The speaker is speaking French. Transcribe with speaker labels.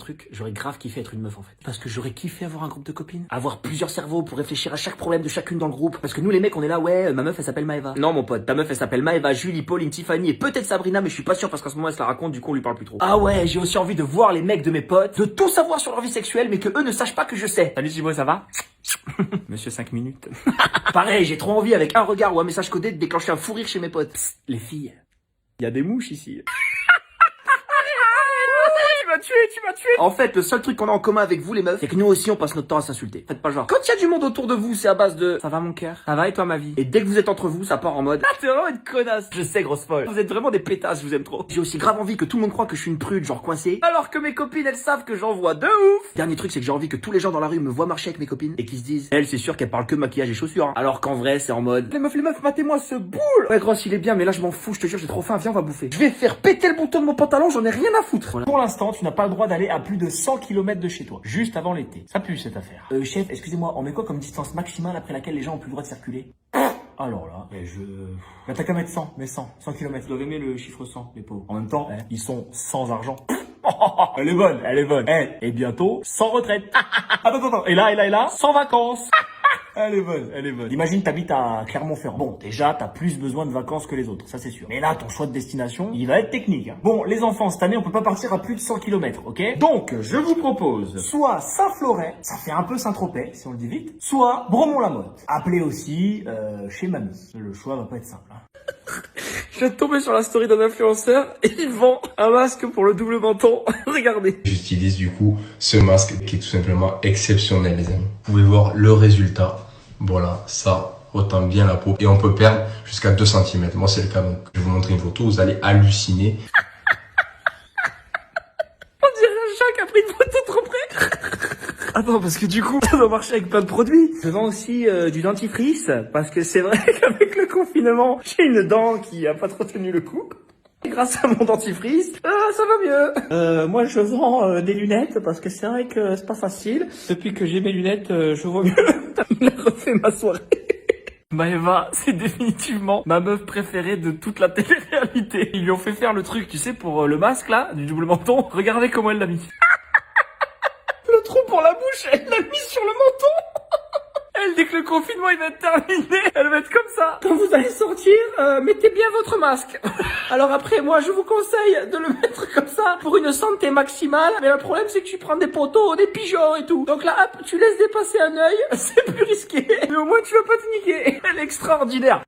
Speaker 1: truc, j'aurais grave kiffé être une meuf en fait. Parce que j'aurais kiffé avoir un groupe de copines. Avoir plusieurs cerveaux pour réfléchir à chaque problème de chacune dans le groupe. Parce que nous les mecs on est là, ouais, ma meuf elle s'appelle Maëva. Non mon pote, ta meuf elle s'appelle Maëva, Julie, Pauline, Tiffany et peut-être Sabrina, mais je suis pas sûr parce qu'en ce moment elle se la raconte, du coup on lui parle plus trop. Ah ouais, j'ai aussi envie de voir les mecs de mes potes, de tout savoir sur leur vie sexuelle, mais que eux ne sachent pas que je sais. Salut Chibo, ça va? Monsieur 5 minutes. Pareil, j'ai trop envie avec un regard ou un message codé de déclencher un fou rire chez mes potes. Psst, les filles, il y a des mouches ici. Tu m'as tué. En fait, le seul truc qu'on a en commun avec vous les meufs, c'est que nous aussi on passe notre temps à s'insulter. Faites pas genre. Quand il y a du monde autour de vous, c'est à base de ça va mon cœur, ça va et toi ma vie. Et dès que vous êtes entre vous, ça part en mode ah t'es vraiment une connasse. Je sais grosse folle. Vous êtes vraiment des pétasses, je vous aime trop. J'ai aussi grave envie que tout le monde croit que je suis une prude, genre coincée. Alors que mes copines elles savent que j'en vois de ouf. Dernier truc c'est que j'ai envie que tous les gens dans la rue me voient marcher avec mes copines et qu'ils se disent elle c'est sûr qu'elle parle que maquillage et chaussures. Hein. Alors qu'en vrai c'est en mode les meufs, matez-moi ce boule. Ouais grosse il est bien mais là je m'en fous, je te jure j'ai trop faim, viens on va bouffer. Je vais faire péter le bouton de mon pantalon, j'en ai rien à foutre. Voilà. Pour l'instant tu n'as pas le droit d'aller à plus de 100 km de chez toi, juste avant l'été. Ça pue cette affaire. Chef, excusez-moi, on met quoi comme distance maximale après laquelle les gens ont plus le droit de circuler? Alors là, Là t'as qu'à mettre 100, mais 100 km. Vous doivent aimer le chiffre 100, les pauvres. En même temps, ils sont sans argent. Elle est bonne. Et bientôt, sans retraite. Attends. Et là, sans vacances. Elle est bonne. Imagine t'habites à Clermont-Ferrand. Bon, déjà, t'as plus besoin de vacances que les autres, ça c'est sûr. Mais là, ton choix de destination, il va être technique. Hein. Bon, les enfants, cette année, on peut pas partir à plus de 100 km, ok? Donc, je vous propose soit Saint-Floret, ça fait un peu Saint-Tropez, si on le dit vite, soit Bromont-la-Motte, appelé aussi chez Mamie. Le choix va pas être simple. Hein. Je viens de tomber sur la story d'un influenceur et il vend un masque pour le double menton. Regardez.
Speaker 2: J'utilise du coup ce masque qui est tout simplement exceptionnel les amis. Vous pouvez voir le résultat. Voilà, ça retend bien la peau et on peut perdre jusqu'à 2 cm. Moi c'est le cas donc je vais vous montrer une photo, vous allez halluciner.
Speaker 1: On dirait un chat qui a pris une photo trop près. Attends, parce que du coup, ça doit marcher avec plein de produits. Je vends aussi du dentifrice, parce que c'est vrai qu'avec le confinement, j'ai une dent qui a pas trop tenu le coup. Et grâce à mon dentifrice, ça va mieux. Moi, je vends des lunettes, parce que c'est vrai que c'est pas facile. Depuis que j'ai mes lunettes, je vois mieux. Il a refait ma soirée. Maëva, c'est définitivement ma meuf préférée de toute la télé-réalité. Ils lui ont fait faire le truc, tu sais, pour le masque, là, du double menton. Regardez comment elle l'a mis. Le trou pour la bouche, elle l'a mis sur le menton. Elle, dès que le confinement il va être terminé, elle va être comme ça. Quand vous allez sortir, mettez bien votre masque. Alors après, moi, je vous conseille de le mettre comme ça pour une santé maximale. Mais le problème, c'est que tu prends des poteaux, des pigeons et tout. Donc là, hop, tu laisses dépasser un œil, c'est plus risqué. Mais au moins, tu vas pas te niquer. Elle est extraordinaire.